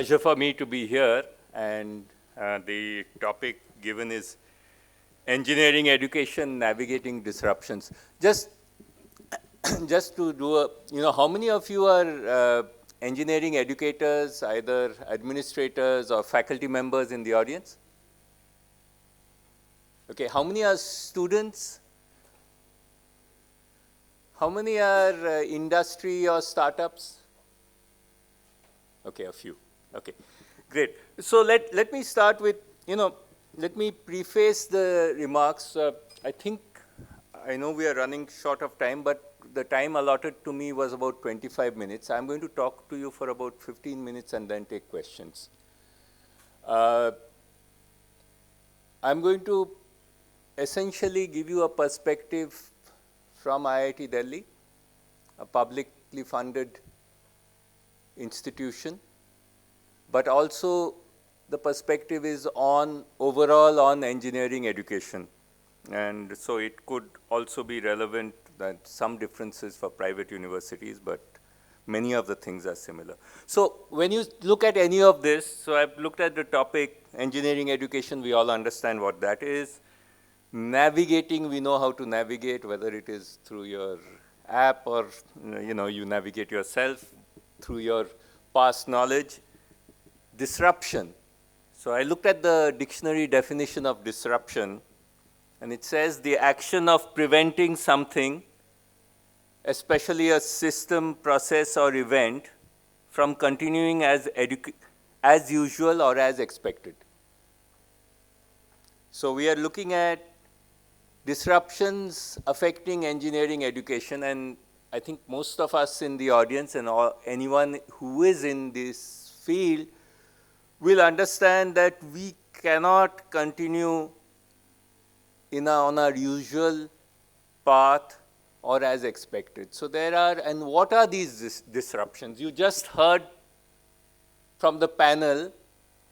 pleasure for me to be here, and the topic given is engineering education navigating disruptions. Just to do a, how many of you are engineering educators, either administrators or faculty members in the audience? Okay, how many are students? How many are industry or startups? Okay, a few. Okay, great. So let me start with, let me preface the remarks. I know we are running short of time, but the time allotted to me was about 25 minutes. I'm going to talk to you for about 15 minutes and then take questions. I'm going to essentially give you a perspective from IIT Delhi, a publicly funded institution, but also the perspective is overall on engineering education. And so it could also be relevant that some differences for private universities, but many of the things are similar. So when you look at any of this, so I've looked at the topic, engineering education, we all understand what that is. Navigating, we know how to navigate, whether it is through your app or you navigate yourself through your past knowledge. Disruption. So I looked at the dictionary definition of disruption, and it says the action of preventing something, especially a system, process, or event, from continuing as usual or as expected. So we are looking at disruptions affecting engineering education, and I think most of us in the audience and anyone who is in this field will understand that we cannot continue on our usual path or as expected. So and what are these disruptions? You just heard from the panel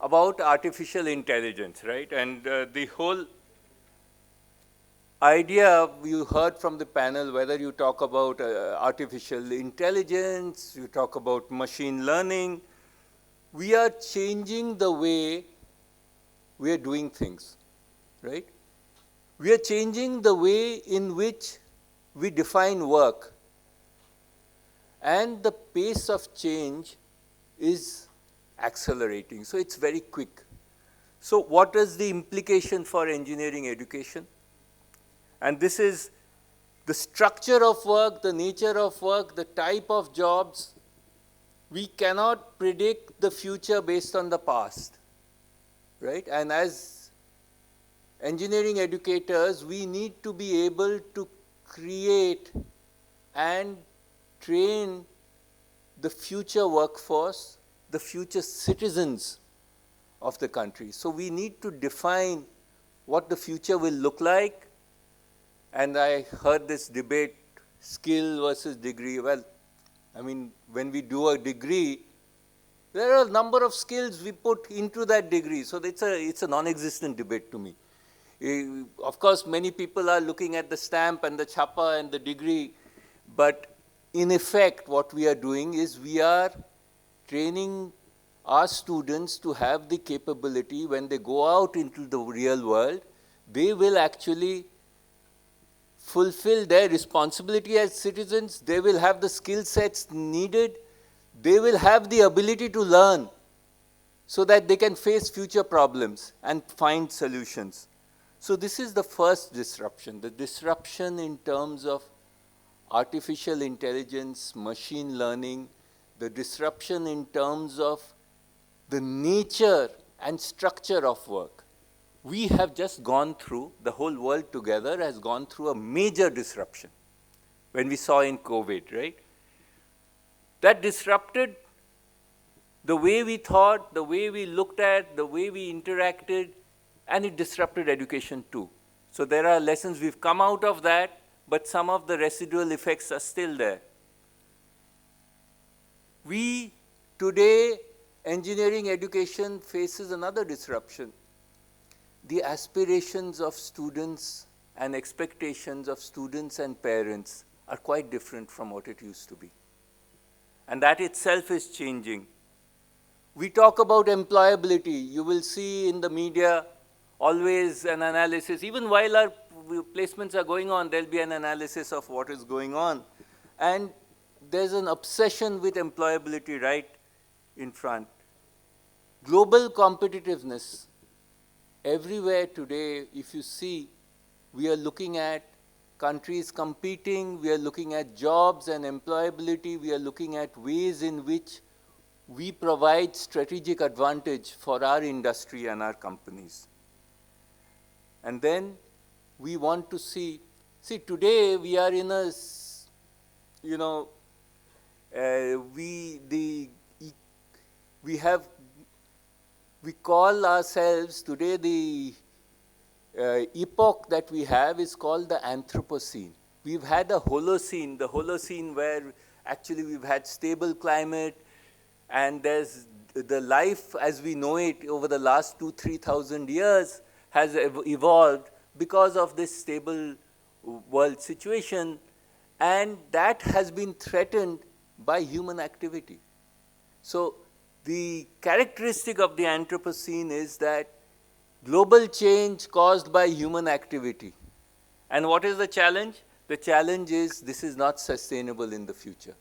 about artificial intelligence, right? And the whole idea you heard from the panel, whether you talk about artificial intelligence, you talk about machine learning, we are changing the way we are doing things, right? We are changing the way in which we define work. And the pace of change is accelerating. So it's very quick. So what is the implication for engineering education? And this is the structure of work, the nature of work, the type of jobs. We cannot predict the future based on the past, right? And as engineering educators, we need to be able to create and train the future workforce, the future citizens of the country. So we need to define what the future will look like. And I heard this debate, skill versus degree. Well, I mean, when we do a degree, there are a number of skills we put into that degree. So it's a non-existent debate to me. Of course, many people are looking at the stamp and the chapa and the degree, but in effect, what we are doing is we are training our students to have the capability when they go out into the real world, they will actually fulfill their responsibility as citizens, they will have the skill sets needed, they will have the ability to learn so that they can face future problems and find solutions. So this is the first disruption, the disruption in terms of artificial intelligence, machine learning, the disruption in terms of the nature and structure of work. We have just gone through, the whole world together has gone through a major disruption when we saw in COVID, right? That disrupted the way we thought, the way we looked at, the way we interacted, and it disrupted education too. So there are lessons we've come out of that, but some of the residual effects are still there. Today, engineering education faces another disruption. The aspirations of students and expectations of students and parents are quite different from what it used to be. And that itself is changing. We talk about employability. You will see in the media always an analysis. Even while our placements are going on, there'll be an analysis of what is going on. And there's an obsession with employability right in front. Global competitiveness. Everywhere today, if you see, we are looking at countries competing, we are looking at jobs and employability, we are looking at ways in which we provide strategic advantage for our industry and our companies. And then we want to see today we are in a, you know, we call ourselves today the epoch that we have is called the Anthropocene. We've had a Holocene, the Holocene where actually we've had stable climate, and there's the life as we know it over the last 2,000-3,000 years has evolved because of this stable world situation, and that has been threatened by human activity. So the characteristic of the Anthropocene is that global change caused by human activity. And what is the challenge? The challenge is this is not sustainable in the future.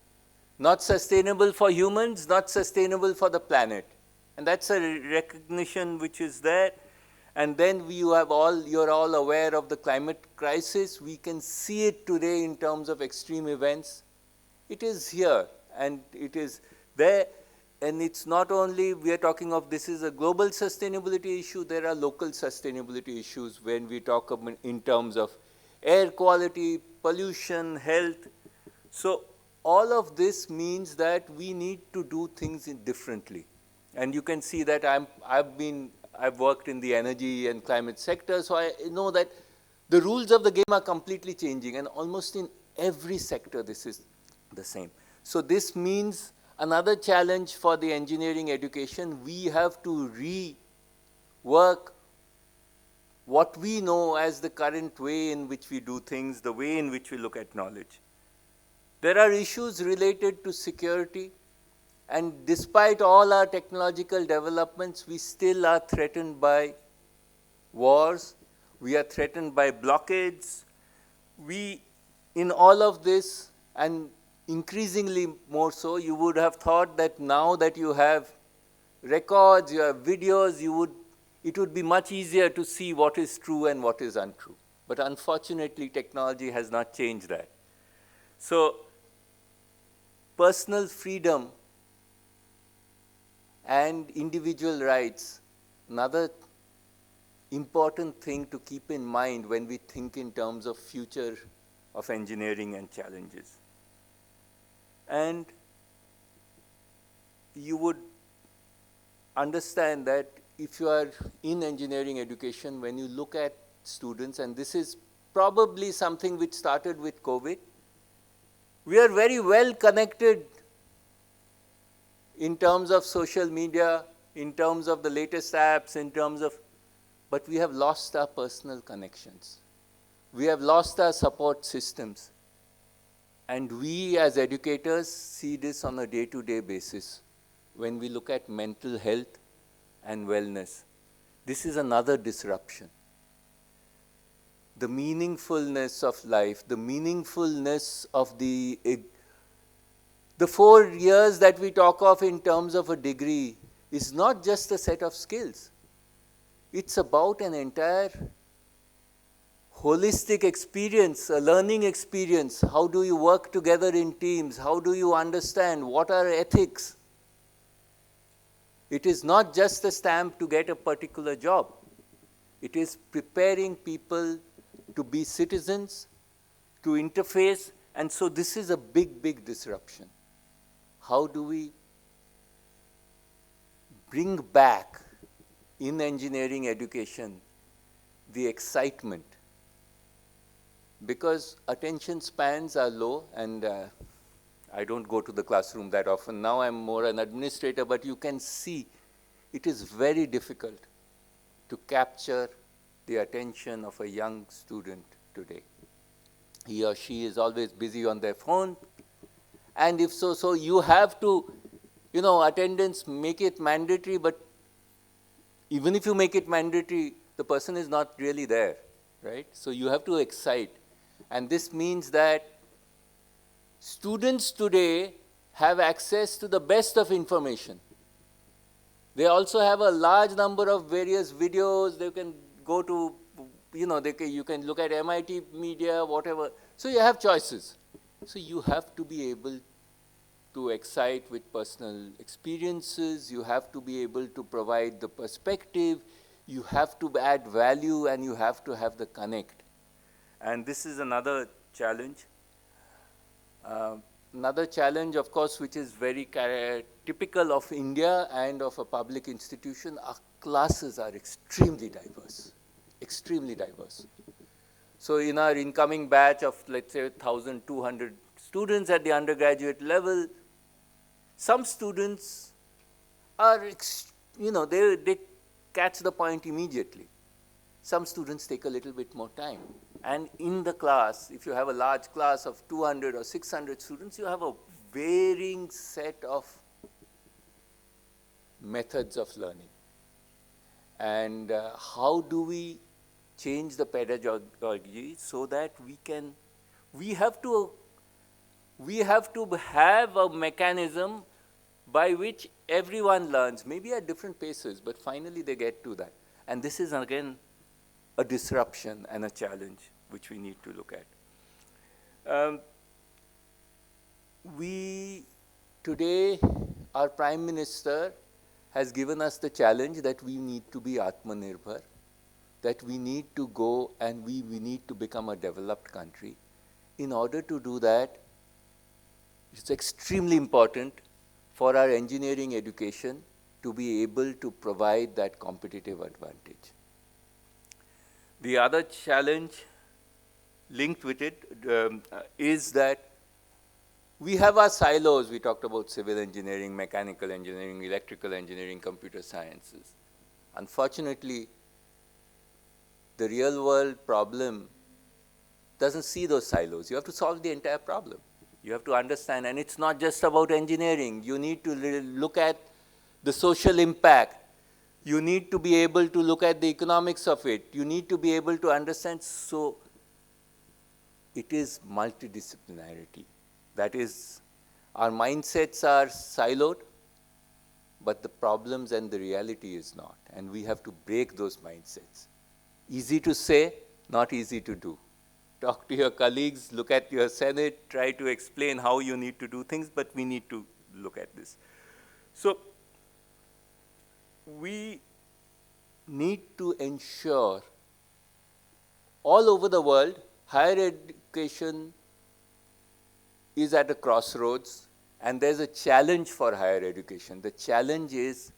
Not sustainable for humans, not sustainable for the planet. And that's a recognition which is there. And then you're all aware of the climate crisis. We can see it today in terms of extreme events. It is here and it is there. And it's not only we are talking of this is a global sustainability issue, there are local sustainability issues when we talk about in terms of air quality, pollution, health. So all of this means that we need to do things differently. And you can see that I've worked in the energy and climate sector, so I know that the rules of the game are completely changing, and almost in every sector this is the same. So this means another challenge for the engineering education. We have to rework what we know as the current way in which we do things, the way in which we look at knowledge. There are issues related to security, and despite all our technological developments, we still are threatened by wars, we are threatened by blockades. In all of this, and increasingly more so, you would have thought that now that you have records, you have videos, it would be much easier to see what is true and what is untrue. But unfortunately, technology has not changed that. So, personal freedom and individual rights, another important thing to keep in mind when we think in terms of future of engineering and challenges. And you would understand that if you are in engineering education, when you look at students, and this is probably something which started with COVID, we are very well connected in terms of social media, in terms of the latest apps, but we have lost our personal connections. We have lost our support systems. And we as educators see this on a day-to-day basis when we look at mental health and wellness. This is another disruption. The meaningfulness of life, the meaningfulness of the 4 years that we talk of in terms of a degree is not just a set of skills. It's about an entire holistic experience, a learning experience. How do you work together in teams? How do you understand? What are ethics? It is not just a stamp to get a particular job. It is preparing people to be citizens, to interface, and so this is a big, big disruption. How do we bring back in engineering education the excitement? Because attention spans are low, and I don't go to the classroom that often. Now I'm more an administrator, but you can see it is very difficult to capture the attention of a young student today. He or she is always busy on their phone, and if so you have to attendance, make it mandatory, but even if you make it mandatory, the person is not really there, right? So you have to excite. And this means that students today have access to the best of information. They also have a large number of various videos. They can go to, you can look at MIT media, whatever. So you have choices. So you have to be able to excite with personal experiences. You have to be able to provide the perspective. You have to add value, and you have to have the connect. And this is another challenge. Another challenge, of course, which is very typical of India and of a public institution, our classes are extremely diverse, extremely diverse. So in our incoming batch of, let's say, 1,200 students at the undergraduate level, some students are, they catch the point immediately. Some students take a little bit more time. And in the class, if you have a large class of 200 or 600 students, you have a varying set of methods of learning. And how do we change the pedagogy so that we have to have a mechanism by which everyone learns, maybe at different paces, but finally they get to that. And this is, again, a disruption and a challenge which we need to look at. Today, our Prime Minister has given us the challenge that we need to be Atmanirbhar, that we need to go and we need to become a developed country. In order to do that, it's extremely important for our engineering education to be able to provide that competitive advantage. The other challenge linked with it is that we have our silos. We talked about civil engineering, mechanical engineering, electrical engineering, computer sciences. Unfortunately, the real world problem doesn't see those silos. You have to solve the entire problem. You have to understand, and it's not just about engineering. You need to look at the social impact. You need to be able to look at the economics of it. You need to be able to understand. So it is multidisciplinarity. That is, our mindsets are siloed, but the problems and the reality is not. And we have to break those mindsets. Easy to say, not easy to do. Talk to your colleagues, look at your Senate, try to explain how you need to do things, but we need to look at this. So we need to ensure all over the world, higher education is at a crossroads, and there's a challenge for higher education. The challenge is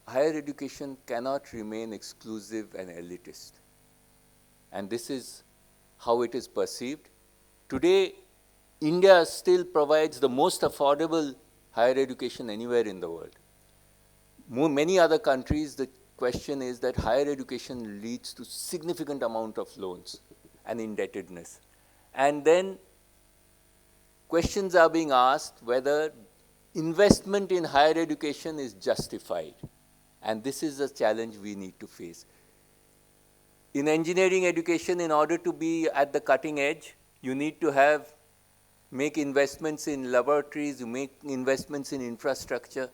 higher education cannot remain exclusive and elitist. And this is how it is perceived. Today, India still provides the most affordable higher education anywhere in the world. Many other countries, the question is that higher education leads to significant amount of loans and indebtedness. And then questions are being asked whether investment in higher education is justified. And this is a challenge we need to face. In engineering education, in order to be at the cutting edge, you need to make investments in laboratories, you make investments in infrastructure.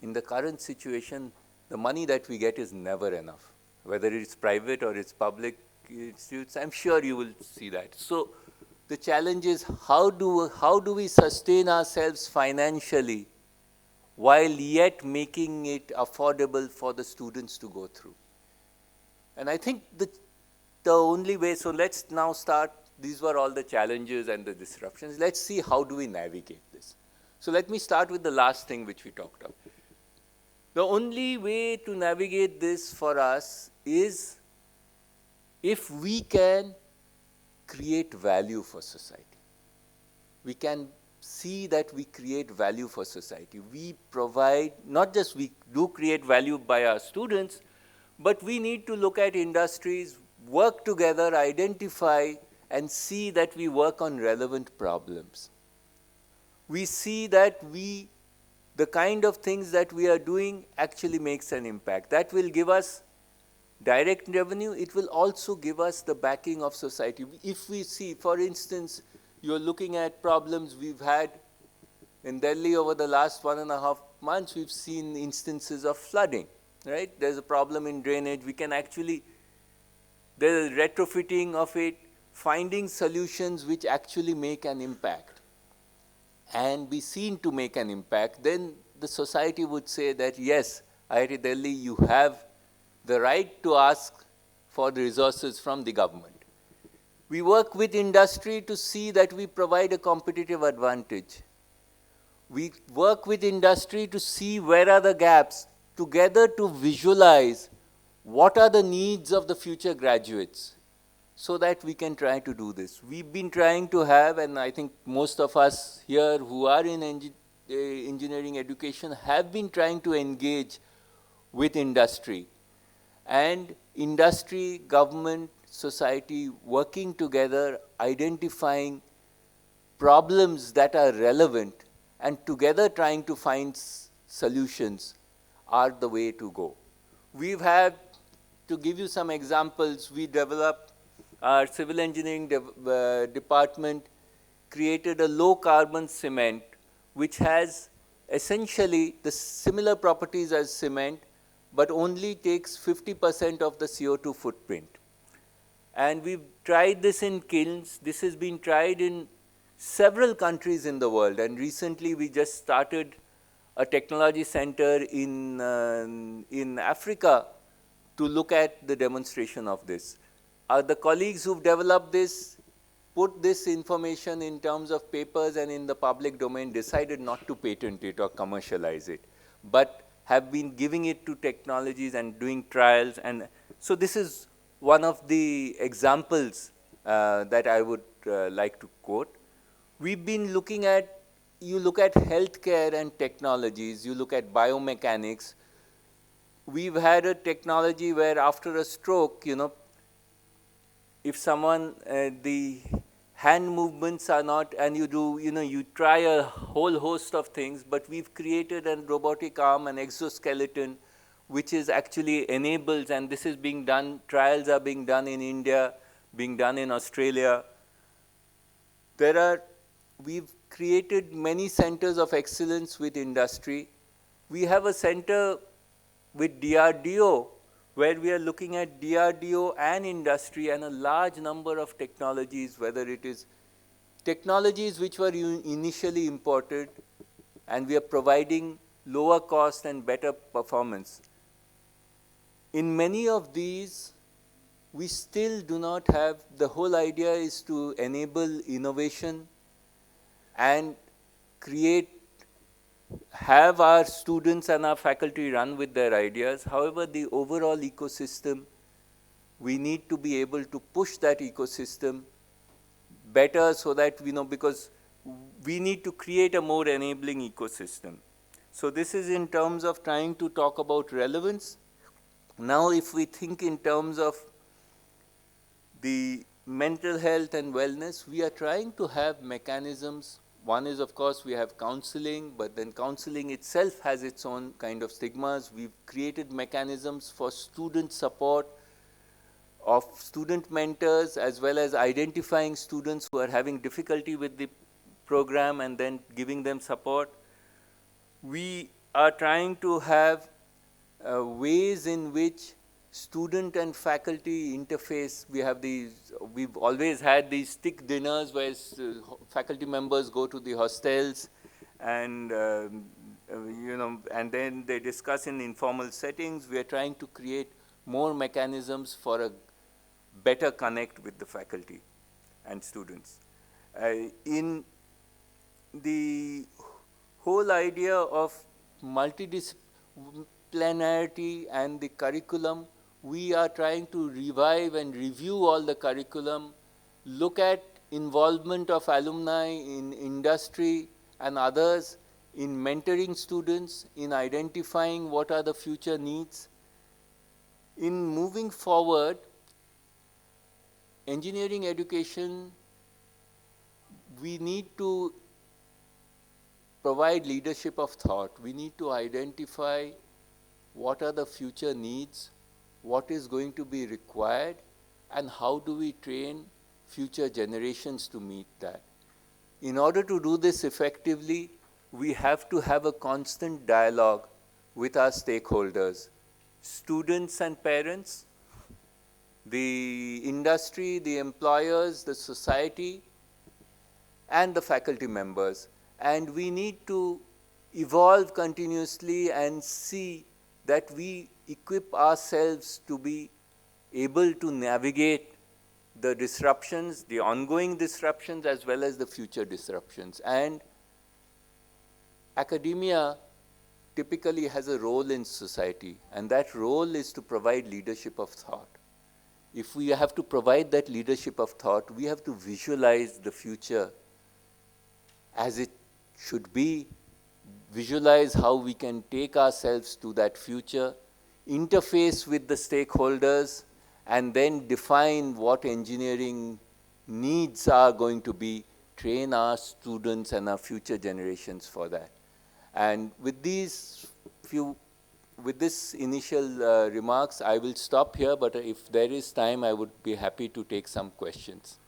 In the current situation, the money that we get is never enough. Whether it's private or it's public institutes, I'm sure you will see that. So the challenge is how do we sustain ourselves financially while yet making it affordable for the students to go through? And I think the only way, so let's now start, these were all the challenges and the disruptions. Let's see how do we navigate this. So let me start with the last thing which we talked about. The only way to navigate this for us is if we can create value for society. We can see that we create value for society. We provide, not just we do create value by our students, but we need to look at industries, work together, identify, and see that we work on relevant problems. we see that the kind of things that we are doing actually makes an impact. That will give us direct revenue. It will also give us the backing of society. If we see, for instance, you're looking at problems we've had in Delhi over the last 1.5 months, we've seen instances of flooding, right? There's a problem in drainage. We can actually, there's retrofitting of it, finding solutions which actually make an impact and be seen to make an impact. Then the society would say that, yes, IIT Delhi, you have the right to ask for the resources from the government. We work with industry to see that we provide a competitive advantage. We work with industry to see where are the gaps, together to visualize what are the needs of the future graduates, so that we can try to do this. We've been trying to have, and I think most of us here who are in engineering education have been trying to engage with industry. And industry, government, society working together, identifying problems that are relevant, and together trying to find solutions are the way to go. We've had, to give you some examples, we developed, our civil engineering department created a low carbon cement which has essentially the similar properties as cement, but only takes 50% of the CO2 footprint. And we've tried this in kilns. This has been tried in several countries in the world, and recently we just started a technology center in Africa to look at the demonstration of this. The colleagues who've developed this, put this information in terms of papers and in the public domain, decided not to patent it or commercialize it, but have been giving it to technologies and doing trials. And so this is one of the examples that I would like to quote. We've been looking at, you look at healthcare and technologies, you look at biomechanics. We've had a technology where after a stroke, if someone, the hand movements are not, and you do, you try a whole host of things, but we've created a robotic arm, an exoskeleton, which is actually enables, and this is being done, trials are being done in India, being done in Australia. We've created many centers of excellence with industry. We have a center with DRDO, where we are looking at DRDO and industry and a large number of technologies, whether it is technologies which were initially imported, and we are providing lower cost and better performance. In many of these, we still do not have, the whole idea is to enable innovation and have our students and our faculty run with their ideas. However, the overall ecosystem, we need to be able to push that ecosystem better so that because we need to create a more enabling ecosystem. So this is in terms of trying to talk about relevance. Now, if we think in terms of the mental health and wellness, we are trying to have mechanisms. One is, of course, we have counseling, but then counseling itself has its own kind of stigmas. We've created mechanisms for student support, of student mentors, as well as identifying students who are having difficulty with the program and then giving them support. We are trying to have ways in which student and faculty interface. We've always had these stick dinners where faculty members go to the hostels and, and then they discuss in informal settings. We are trying to create more mechanisms for a better connect with the faculty and students. In the whole idea of multidisciplinarity and the curriculum, we are trying to revive and review all the curriculum, look at involvement of alumni in industry and others, in mentoring students, in identifying what are the future needs. In moving forward, engineering education, we need to provide leadership of thought, we need to identify what are the future needs, what is going to be required, and how do we train future generations to meet that. In order to do this effectively, we have to have a constant dialogue with our stakeholders, students and parents, the industry, the employers, the society, and the faculty members. And we need to evolve continuously and see that we equip ourselves to be able to navigate the disruptions, the ongoing disruptions, as well as the future disruptions. And academia typically has a role in society, and that role is to provide leadership of thought. If we have to provide that leadership of thought, we have to visualize the future as it should be, visualize how we can take ourselves to that future, interface with the stakeholders, and then define what engineering needs are going to be, train our students and our future generations for that. And with this initial remarks, I will stop here, but if there is time, I would be happy to take some questions.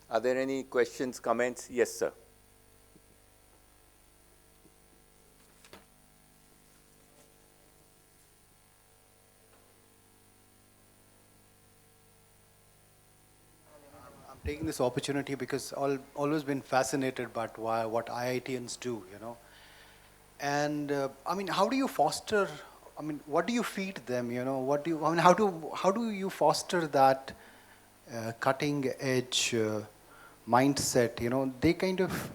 Are there any questions, comments? Yes, sir. I'm taking this opportunity because I've always been fascinated by what IITians do, you know. And I mean, how do you foster? I mean, what do you feed them? You know, what do you? I mean, how do you foster that cutting edge mindset? You know, they kind of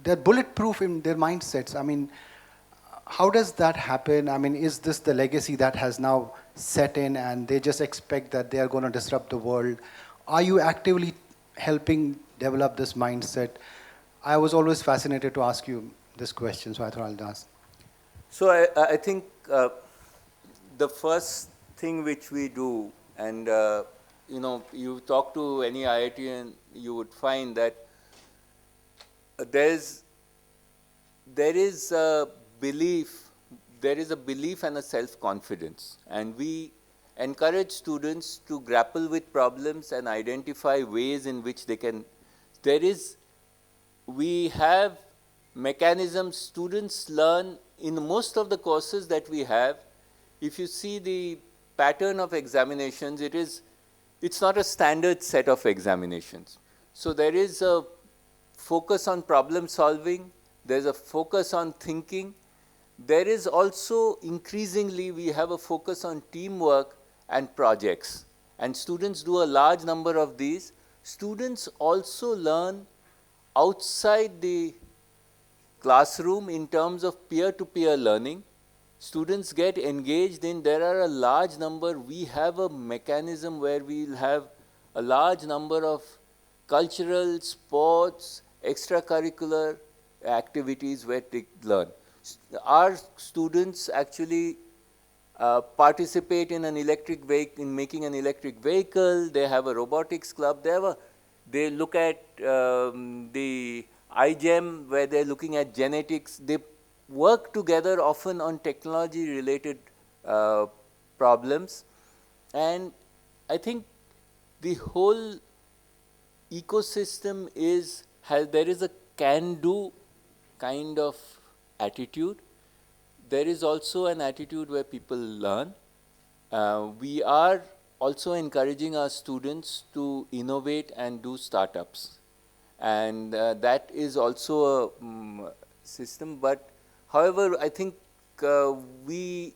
they're bulletproof in their mindsets. I mean, how does that happen? I mean, is this the legacy that has now set in, and they just expect that they are going to disrupt the world? Are you actively helping develop this mindset? I was always fascinated to ask you this question, so I thought I'll ask. So I think the first thing which we do, and you know, you talk to any IIT and you would find that there is a belief and a self-confidence, and we encourage students to grapple with problems and identify ways in which they can. We have mechanisms. Students learn in most of the courses that we have. If you see the pattern of examinations, it's not a standard set of examinations. So there is a focus on problem solving, there's a focus on thinking. There is also increasingly we have a focus on teamwork and projects. And students do a large number of these. Students also learn outside the classroom in terms of peer-to-peer learning. Students get engaged in, there are a large number, we have a mechanism where we'll have a large number of cultural, sports, extracurricular activities where they learn. Our students actually participate in an electric vehicle, in making an electric vehicle. They have a robotics club. They look at the iGEM where they're looking at genetics. They work together often on technology-related problems. And I think the whole ecosystem there is a can-do kind of attitude. There is also an attitude where people learn. We are also encouraging our students to innovate and do startups. And that is also a system. But however, I think we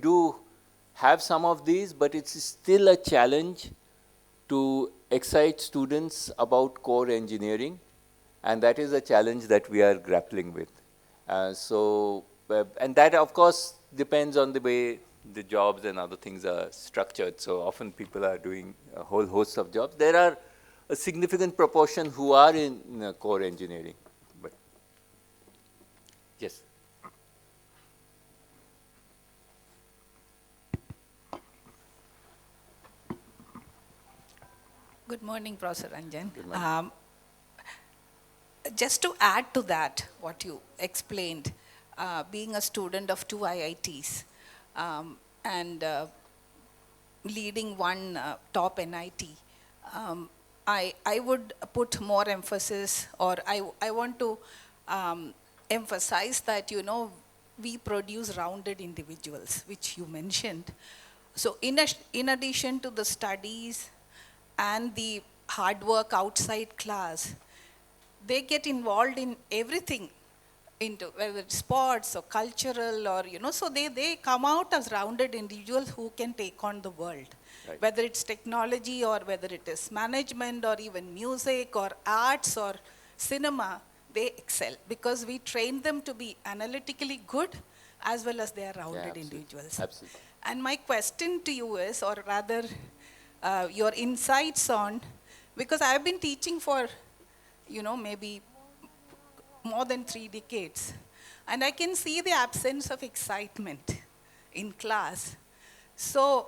do have some of these, but it's still a challenge to excite students about core engineering. And that is a challenge that we are grappling with. And that, of course, depends on the way the jobs and other things are structured. So often people are doing a whole host of jobs. There are a significant proportion who are in core engineering. But yes. Good morning, Professor Rangan. Good morning. Just to add to that, what you explained, being a student of two IITs and leading one top NIT, I would put more emphasis, or I want to emphasize that, we produce rounded individuals, which you mentioned. So in addition to the studies and the hard work outside class, they get involved in everything, into whether it's sports or cultural or, so they come out as rounded individuals who can take on the world. Right. Whether it's technology or whether it is management or even music or arts or cinema, they excel because we train them to be analytically good as well as they are rounded absolutely. individuals. Absolutely. And my question to you is, or rather your insights on, because I've been teaching for, maybe more than 3 decades, and I can see the absence of excitement in class. So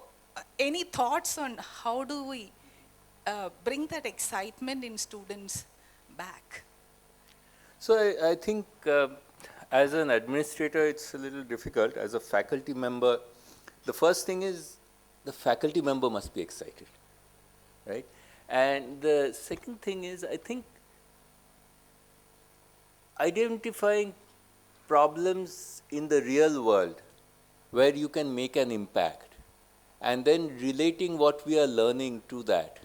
any thoughts on how do we bring that excitement in students back? So I think as an administrator, it's a little difficult. As a faculty member, the first thing is the faculty member must be excited, right? And the second thing is, I think, identifying problems in the real world where you can make an impact and then relating what we are learning to that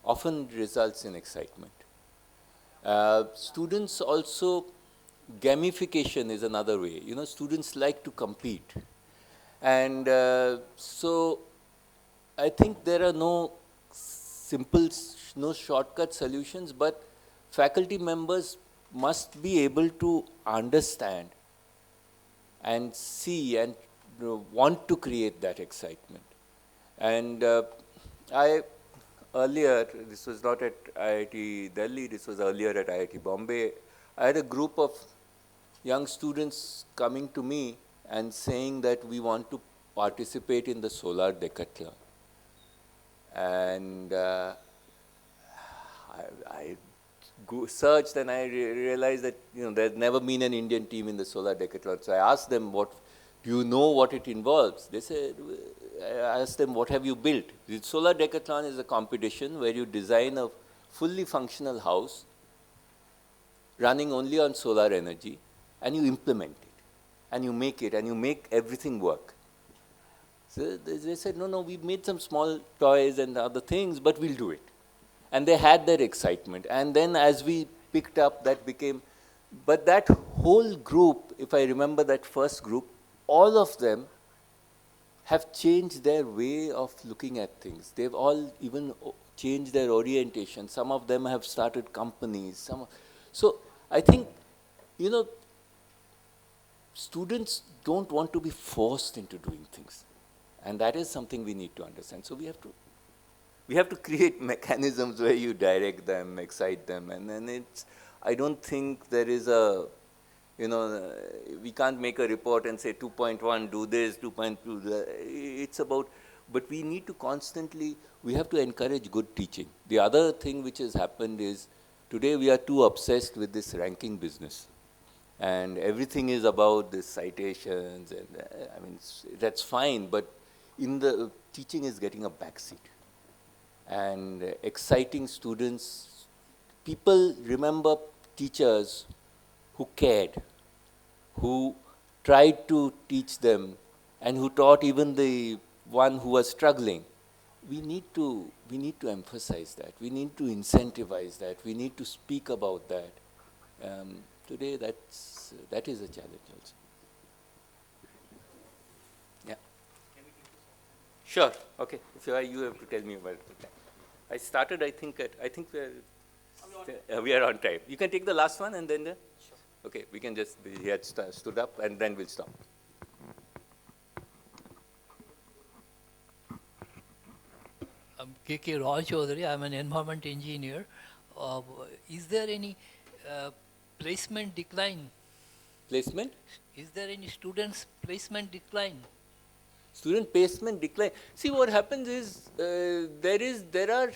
often results in excitement. Students also, gamification is another way. Students like to compete. And so I think there are no simple, no shortcut solutions, but faculty members must be able to understand and see and want to create that excitement. And I earlier, this was not at IIT Delhi, this was earlier at IIT Bombay, I had a group of young students coming to me and saying that we want to participate in the solar decathlon. And I searched and I realized that there's never been an Indian team in the solar decathlon. So I asked them, "What do you know what it involves?" They said, I asked them, "What have you built?" The solar decathlon is a competition where you design a fully functional house running only on solar energy, and you implement it, and you make it, and you make everything work. So they said, no, we've made some small toys and other things, but we'll do it. And they had their excitement. And then as we picked up, that became, but that whole group, if I remember that first group, all of them have changed their way of looking at things. They've all even changed their orientation. Some of them have started companies. So I think, students don't want to be forced into doing things. And that is something we need to understand. So we have to create mechanisms where you direct them, excite them, and then I don't think there is we can't make a report and say 2.1 do this, 2.2 that. It's about, but we need to constantly, we have to encourage good teaching. The other thing which has happened is, today we are too obsessed with this ranking business. And everything is about the citations, and that's fine, but in the teaching is getting a backseat. And exciting students, people remember teachers who cared, who tried to teach them, and who taught even the one who was struggling. We need to emphasize that. We need to incentivize that. We need to speak about that. Today, that is a challenge also. Yeah. Sure. Okay. If you have to tell me about it. I started. I think we are on time. You can take the last one and then the. Sure. Okay. We can just. He had stood up and then we'll stop. I'm K.K. Raj Chaudhary. I'm an environment engineer. Is there any placement decline? Placement? Is there any students' placement decline? Student placement decline. See, what happens is there are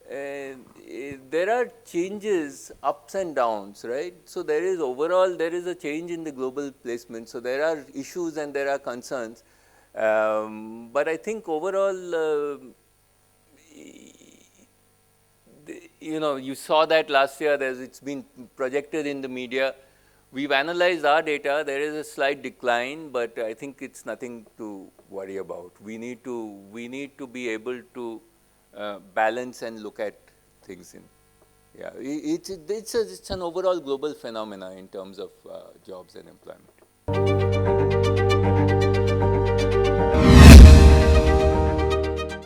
there are changes, ups and downs, right? So there is overall, there is a change in the global placement. So there are issues and there are concerns. But I think overall, you know, you saw that last year, it's been projected in the media. We've analyzed our data. There is a slight decline, but I think it's nothing to worry about. We need to be able to balance and look at things in. Yeah, it's an overall global phenomena in terms of jobs and employment.